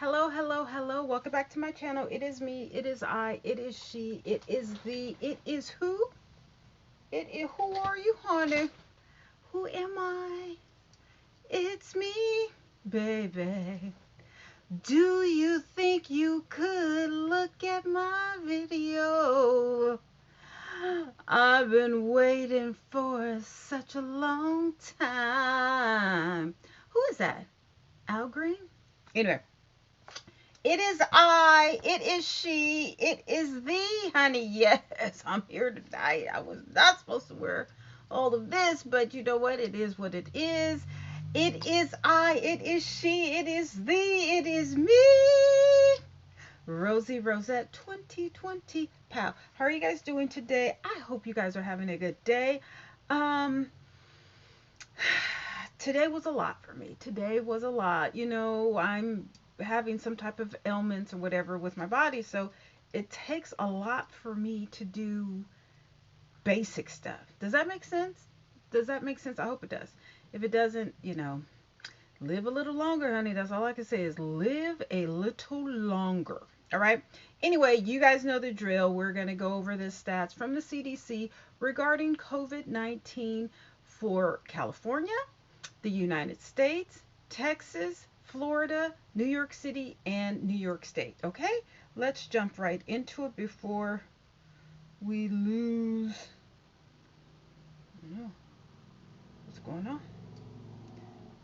Hello, hello, hello. Welcome back to my channel. It is me, it is I, it is she, it is who? Who are you, honey? Who am I? It's me, baby. Do you think you could look at my video? I've been waiting for such a long time. Who is that? Al Green? Anyway, it is I, it is she, it is thee, honey. Yes, I'm here tonight. I was not supposed to wear all of this, but you know what? It is what it is. It is I, it is she, it is thee, it is me. Rosie Rosette 2020. Pow. How are you guys doing today? I hope you guys are having a good day. Um, Today was a lot for me. Today was a lot. I'm having some type of ailments or whatever with my body, so it takes a lot for me to do basic stuff. Does that make sense? Does that make sense? I hope it does. If it doesn't, live a little longer, honey. That's all I can say is live a little longer. All right. Anyway, you guys know the drill. We're going to go over the stats from the CDC regarding COVID-19 for California, the United States, Texas, Florida, New York City, and New York State. Okay, let's jump right into it before we lose. No, what's going on?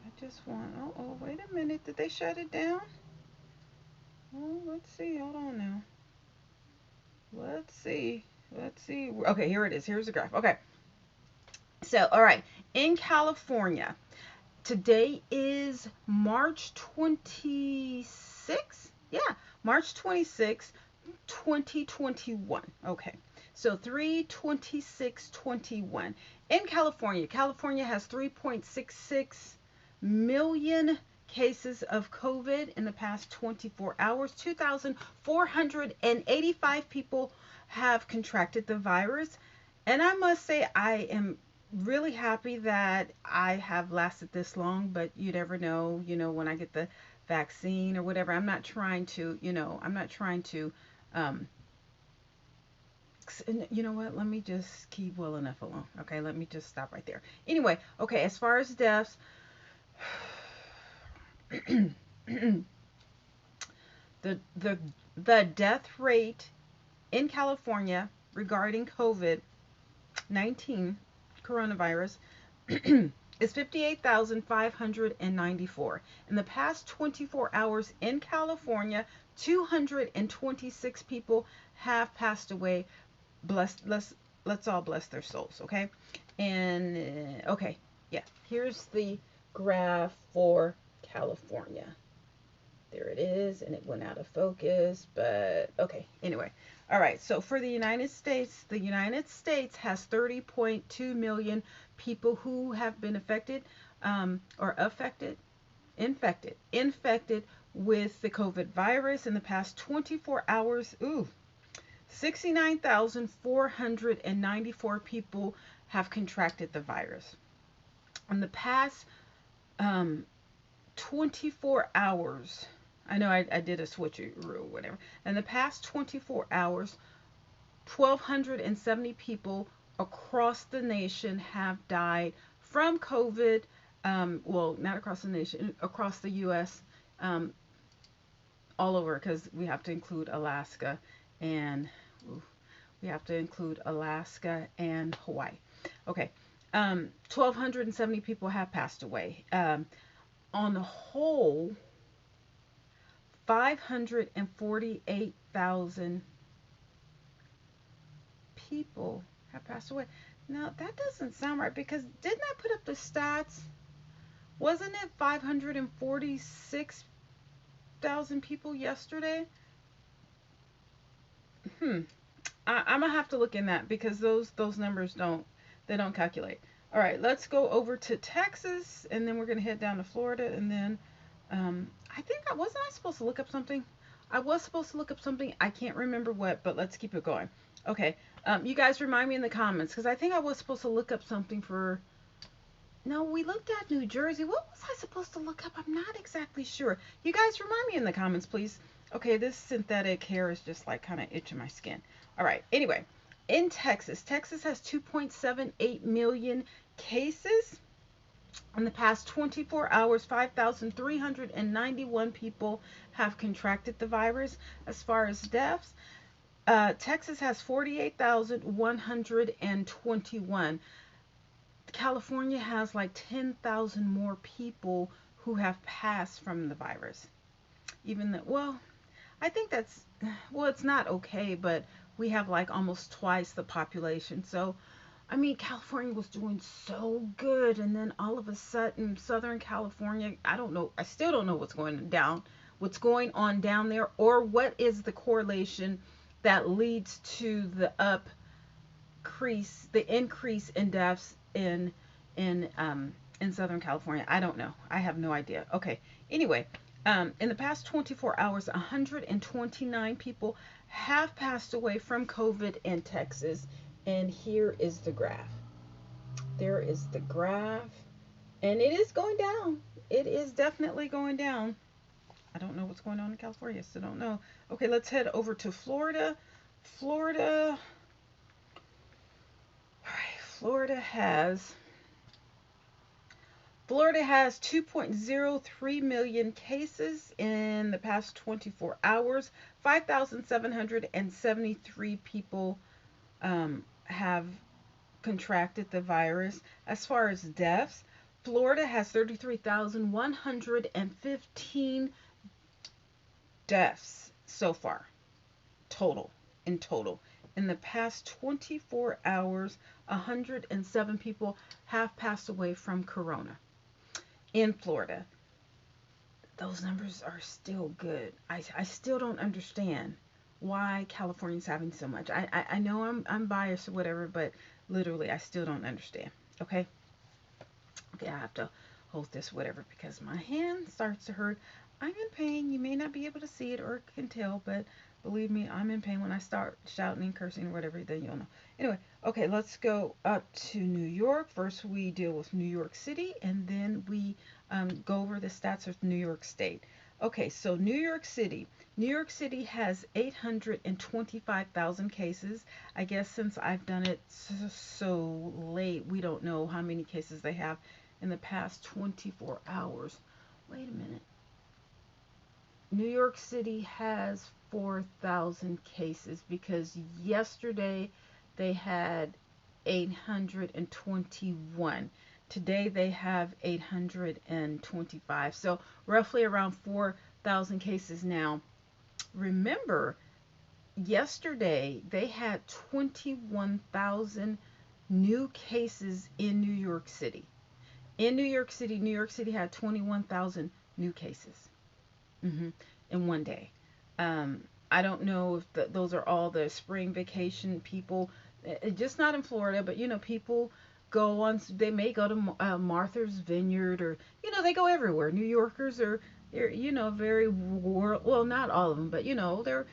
I just want. Oh, wait a minute. Did they shut it down? Oh, let's see. Hold on now. Let's see. Let's see. Okay, here it is. Here's the graph. Okay. So, all right. In California, today is March 26th. Yeah, March 26th, 2021. Okay. So 3/26/21. In California, California has 3.66 million cases of COVID in the past 24 hours. 2,485 people have contracted the virus. And I must say, I am really happy that I have lasted this long, but you never know, when I get the vaccine or whatever. I'm not trying to, um, you know what? Let me just keep well enough alone. Okay, let me just stop right there. Anyway, okay, as far as deaths, the the the death rate in California regarding COVID-19 coronavirus is 58,594. In the past 24 hours in California, 226 people have passed away. Bless, let's all bless their souls, okay? And okay, yeah, here's the graph for California. There it is, and it went out of focus, but okay, anyway. All right, so for the United States has 30.2 million people who have been infected with the COVID virus in the past 24 hours. Ooh, 69,494 people have contracted the virus. In the past um, 24 hours, I know I did a switcheroo or whatever. In the past 24 hours, 1,270 people across the nation have died from COVID. Well, not across the nation, across the U.S., um, all over, because we have to include Alaska and we have to include Alaska and Hawaii. Okay, 1,270 people have passed away. On the whole, 548,000 people have passed away. Now, that doesn't sound right because didn't I put up the stats? Wasn't it 546,000 people yesterday? Hmm. I'm gonna have to look in that because those numbers don't calculate. All right, let's go over to Texas and then we're gonna head down to Florida and then I think I supposed to look up something. I was supposed to look up something. I can't remember what, but let's keep it going. Okay, you guys remind me in the comments because I think I was supposed to look up something for No, we looked at New Jersey. What was I supposed to look up? I'm not exactly sure. You guys remind me in the comments, please. Okay, this synthetic hair is just like kind of itching my skin. All right. Anyway, in Texas, Texas has 2.78 million cases. In the past 24 hours, 5,391 people have contracted the virus. As far as deaths, Texas has 48,121. California has like 10,000 more people who have passed from the virus. Even though, well, I think that's, well, it's not okay, but we have like almost twice the population. So, I mean, California was doing so good, and then all of a sudden, Southern California, I don't know, I still don't know what's going on down there, or what is the correlation that leads to the increase in deaths in Southern California. I don't know. I have no idea. Okay. Anyway, in the past 24 hours, 129 people have passed away from COVID in Texas. And here is the graph. There is the graph. And it is going down. It is definitely going down. I don't know what's going on in California. So don't know. Okay, let's head over to Florida. Florida. All right, Florida has 2.03 million cases in the past 24 hours. 5,773 people have contracted the virus. As far as deaths, Florida has 33,115 deaths so far, in total. In the past 24 hours, 107 people have passed away from corona in Florida. Those numbers are still good. I still don't understand why California's having so much. I know I'm biased or whatever, but literally I still don't understand. Okay? Okay, I have to hold this whatever because my hand starts to hurt. I'm in pain. You may not be able to see it or can tell, but believe me, I'm in pain. When I start shouting and cursing or whatever, then you'll know. Anyway, okay, let's go up to New York. First, we deal with New York City, and then we go over the stats of New York State. Okay, so New York City. New York City has 825,000 cases. I guess since I've done it so late, we don't know how many cases they have in the past 24 hours. Wait a minute. New York City has 4,000 cases because yesterday they had 821. Today they have 825. So roughly around 4,000 cases now. Remember, yesterday they had 21,000 new cases in New York City. In New York City had 21,000 new cases. In one day. I don't know if those are all the spring vacation people, just not in Florida, but people go on, they may go to Martha's Vineyard, or, they go everywhere. New Yorkers are, they're, very well, not all of them, but, they're,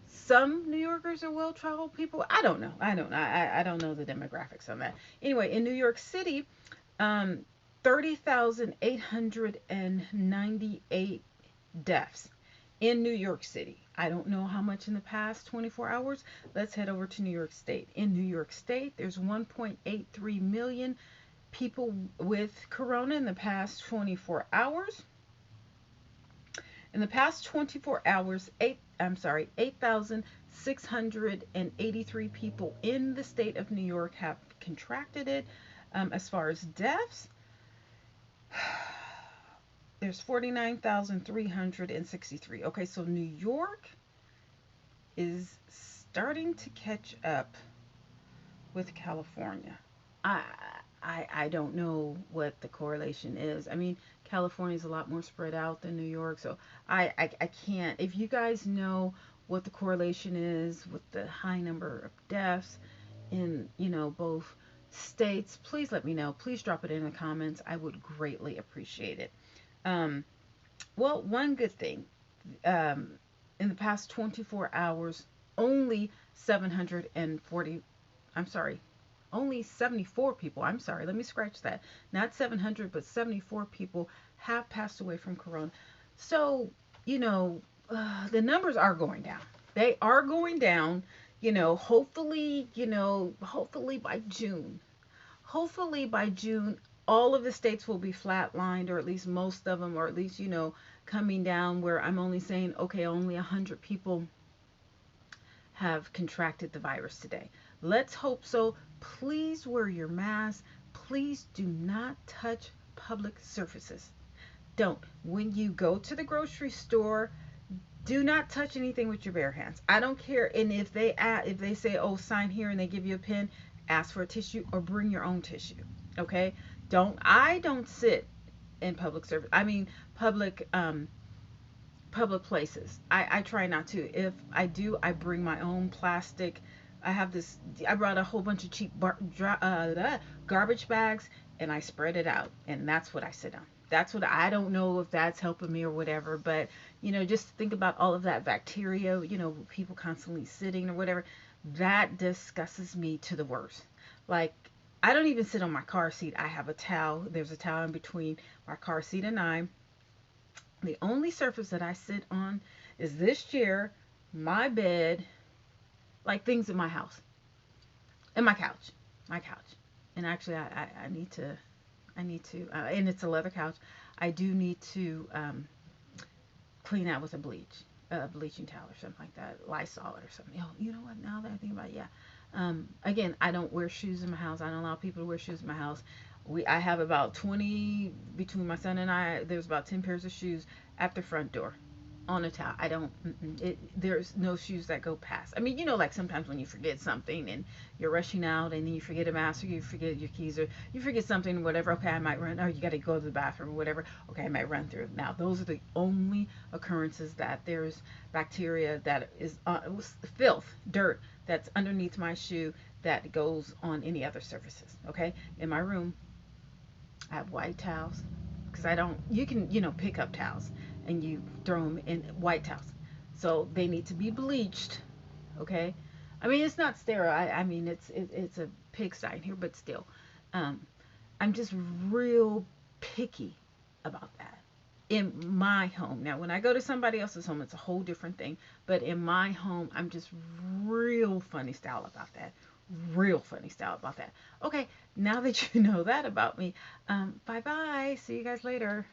some New Yorkers are well-traveled people. I don't know. I don't know the demographics on that. Anyway, in New York City, 30,898 deaths in New York City. I don't know how much in the past 24 hours. Let's head over to New York State. In New York State, there's 1.83 million people with corona in the past 24 hours. In the past 24 hours, 8,683 people in the state of New York have contracted it. As far as deaths, there's 49,363. Okay, so New York is starting to catch up with California. I don't know what the correlation is. I mean, California is a lot more spread out than New York, so I can't. If you guys know what the correlation is with the high number of deaths in, both states, please let me know. Please drop it in the comments. I would greatly appreciate it. Well, one good thing, in the past 24 hours, only 740, I'm sorry, only 74 people, I'm sorry, let me scratch that, not 700, but 74 people have passed away from corona. So, you know, the numbers are going down. They are going down, hopefully, hopefully by June. Hopefully by June, all of the states will be flatlined, or at least most of them, or at least, coming down where I'm only saying, okay, only 100 people have contracted the virus today. Let's hope so. Please wear your mask. Please do not touch public surfaces. Don't. When you go to the grocery store, do not touch anything with your bare hands. I don't care. And if they say, oh, sign here, and they give you a pen, ask for a tissue or bring your own tissue. Okay? I don't sit in public service. I mean public places. I try not to. If I do, I bring my own plastic. I brought a whole bunch of cheap garbage bags, and I spread it out, and that's what I sit on. That's what, I don't know if that's helping me or whatever, but just think about all of that bacteria, people constantly sitting or whatever. That disgusts me to the worst. Like, I don't even sit on my car seat. I have a towel. There's a towel in between my car seat and I. The only surface that I sit on is this chair, my bed, like things in my house, and my couch. And actually, I need to, and it's a leather couch. I do need to clean out with a bleaching towel or something like that, Lysol or something. Oh, you know what? Now that I think about it, yeah. Again, I don't wear shoes in my house. I don't allow people to wear shoes in my house. I have about 20, between my son and I, there's about 10 pairs of shoes at the front door on a towel. I don't, there's no shoes that go past. I mean, like sometimes when you forget something and you're rushing out and then you forget a mask, or you forget your keys, or you forget something, whatever. Okay, I might run, or you got to go to the bathroom or whatever. Okay, I might run through. Now, those are the only occurrences that there's bacteria that is filth, dirt that's underneath my shoe that goes on any other surfaces. Okay, in my room, I have white towels, because I don't, you can, pick up towels and you throw them in white towels. So they need to be bleached. Okay. I mean, it's not sterile. I mean, it's a pigsty in here, but still, um, I'm just real picky about that in my home. Now, when I go to somebody else's home, it's a whole different thing. But in my home, I'm just real funny style about that. Real funny style about that. Okay, now that you know that about me, bye bye. See you guys later.